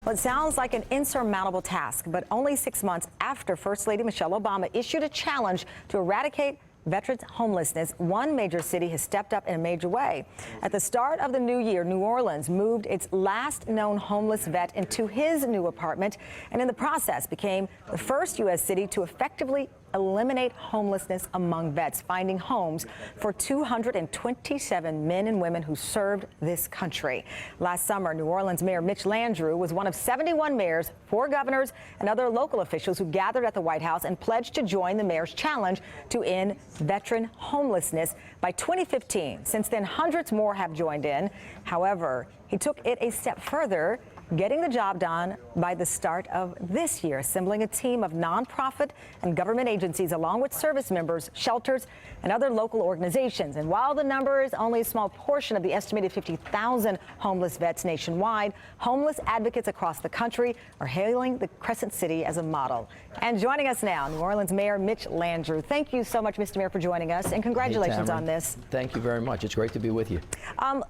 Well, it sounds like an insurmountable task, but only 6 months after First Lady Michelle Obama issued a challenge to eradicate veterans' homelessness, one major city has stepped up in a major way. At the start of the new year, New Orleans moved its last known homeless vet into his new apartment, and in the process became the first U.S. city to effectively eliminate homelessness among vets, finding homes for 227 men and women who served this country. Last summer, New Orleans Mayor Mitch Landrieu was one of 71 mayors, 4 governors, and other local officials who gathered at the White House and pledged to join the mayor's challenge to end veteran homelessness by 2015. Since then, hundreds more have joined in. However, he took it a step further, getting the job done by the start of this year, assembling a team of nonprofit and government agencies along with service members, shelters, and other local organizations. And while the number is only a small portion of the estimated 50,000 homeless vets nationwide, homeless advocates across the country are hailing the Crescent City as a model. And joining us now, New Orleans Mayor Mitch Landrieu. Thank you so much, Mr. Mayor, for joining us, and congratulations on this. Thank you very much. It's great to be with you.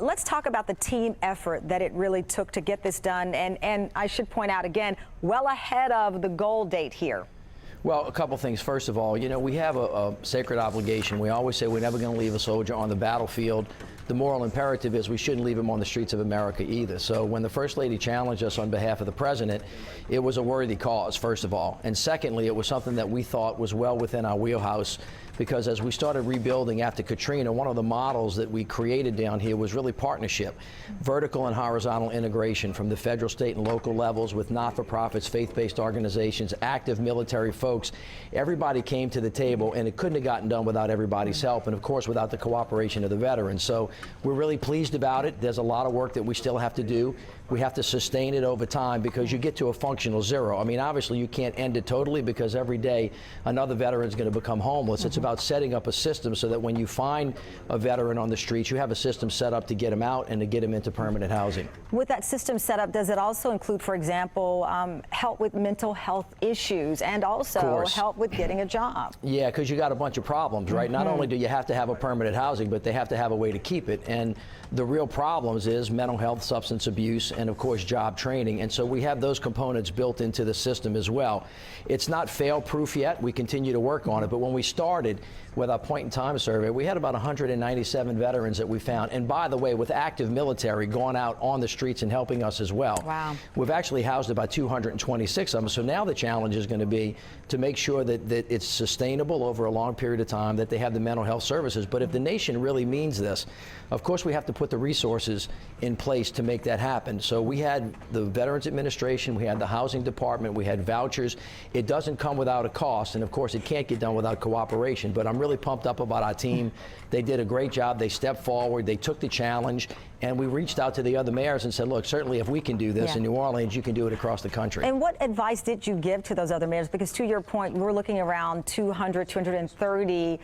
Let's talk about the team effort that it really took to get this done. And I should point out again, well ahead of the goal date here. Well, a couple things. First of all, you know, we have a sacred obligation. We always say we're never going to leave a soldier on the battlefield. The moral imperative is we shouldn't leave him on the streets of America either. So when the First Lady challenged us on behalf of the President, it was a worthy cause, first of all. And secondly, it was something that we thought was well within our wheelhouse, because as we started rebuilding after Katrina, one of the models that we created down here was really partnership, vertical and horizontal integration from the federal, state, and local levels with not-for-profits, faith-based organizations, active military folks. Everybody came to the table, and it couldn't have gotten done without everybody's help, and of course without the cooperation of the veterans. So we're really pleased about it. There's a lot of work that we still have to do. We have to sustain it over time, because you get to a functional zero. I mean, obviously you can't end it totally, because every day another veteran is going to become homeless. It's about setting up a system so that when you find a veteran on the streets, you have a system set up to get him out and to get him into permanent housing. With that system set up, does it also include, for example, help with mental health issues and also help with getting a job? Yeah, because you got a bunch of problems, right? Not only do you have to have a permanent housing, but they have to have a way to keep it. And the real problems is mental health, substance abuse, and of course job training. And so we have those components built into the system as well. It's not fail-proof yet. We continue to work on it. But when we started with our point-in-time survey, we had about 197 veterans that we found. And by the way, with active military going out on the streets and helping us as well. Wow. We've actually housed about 226 of them. So now the challenge is going to be to make sure that it's sustainable over a long period of time, that they have the mental health services. But if the nation really means this, of course we have to put the resources in place to make that happen. So we had the Veterans Administration, we had the Housing Department, we had vouchers. It doesn't come without a cost, and of course it can't get done without cooperation. But I'm really pumped up about our team. They did a great job. They stepped forward, they took the challenge, and we reached out to the other mayors and said, look, certainly if we can do this in New Orleans, you can do it across the country. And what advice did you give to those other mayors? Because to your point, we're looking around 200, 230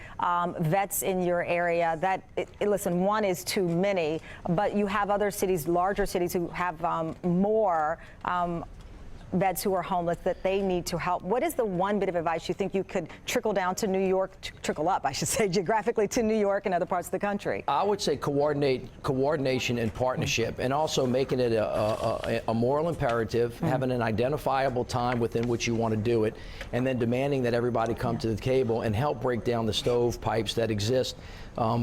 vets in your area. That, listen, one is too many, but you have other cities, larger cities, who have more vets who are homeless that they need to help. What is the one bit of advice you think you could trickle down to New York, trickle up, I should say, geographically to New York and other parts of the country? I would say coordination and partnership, and also making it a moral imperative, having an identifiable time within which you want to do it, and then demanding that everybody come to the table and help break down the stovepipes that exist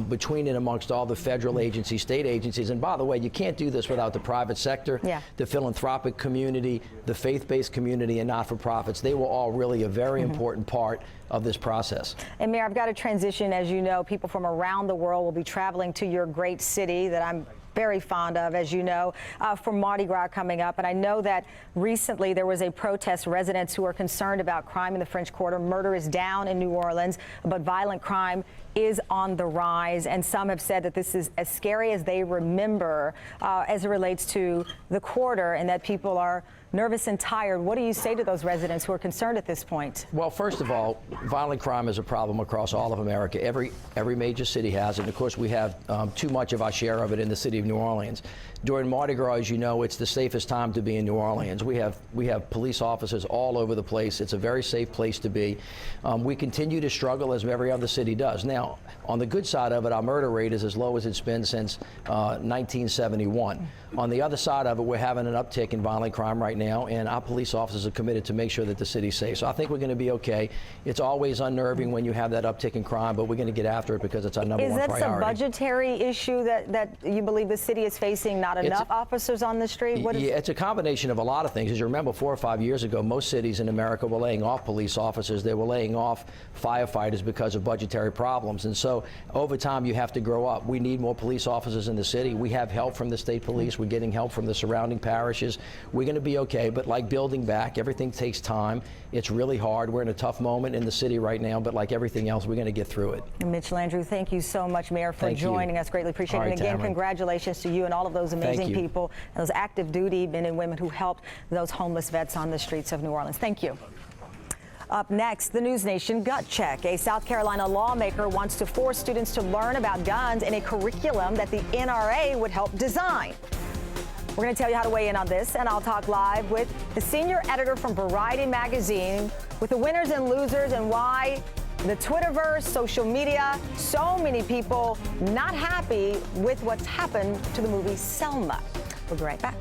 between and amongst all the federal agencies, state agencies. And by the way, you can't do this without the private sector, the philanthropic community, the faith-based community, and not-for-profits. They were all really a very important part of this process. And Mayor, I've got to transition. As you know, people from around the world will be traveling to your great city that I'm very fond of, as you know, for Mardi Gras coming up. And I know that recently there was a protest. Residents who are concerned about crime in the French Quarter. Murder is down in New Orleans, but violent crime is on the rise. And some have said that this is as scary as they remember as it relates to the quarter, and that people are nervous and tired. What do you say to those residents who are concerned at this point? Well, first of all, violent crime is a problem across all of America. Every major city has it. And of course, we have too much of our share of it in the city of New Orleans. During Mardi Gras, as you know, it's the safest time to be in New Orleans. We have police officers all over the place. It's a very safe place to be. We continue to struggle as every other city does. Now, on the good side of it, our murder rate is as low as it's been since 1971. On the other side of it, we're having an uptick in violent crime right now, and our police officers are committed to make sure that the city's safe. So I think we're going to be okay. It's always unnerving when you have that uptick in crime, but we're going to get after it because it's our number one priority. Is that a budgetary issue that you believe the city is facing, not enough officers on the street? Yeah, it's a combination of a lot of things. As you remember, 4 or 5 years ago, most cities in America were laying off police officers. They were laying off firefighters because of budgetary problems. And so over time, you have to grow up. We need more police officers in the city. We have help from the state police. We're getting help from the surrounding parishes. We're going to be okay. But like building back, everything takes time. It's really hard. We're in a tough moment in the city right now, but like everything else, we're going to get through it. Mitch Landrieu, thank you so much, Mayor, for joining us. Greatly appreciate it. And again, congratulations to you and all of those amazing people, those active duty men and women who helped those homeless vets on the streets of New Orleans. Thank you. Up next, the News Nation Gut Check. A South Carolina lawmaker wants to force students to learn about guns in a curriculum that the NRA would help design. We're going to tell you how to weigh in on this, and I'll talk live with the senior editor from Variety magazine with the winners and losers and why the Twitterverse, social media, so many people not happy with what's happened to the movie Selma. We'll be right back.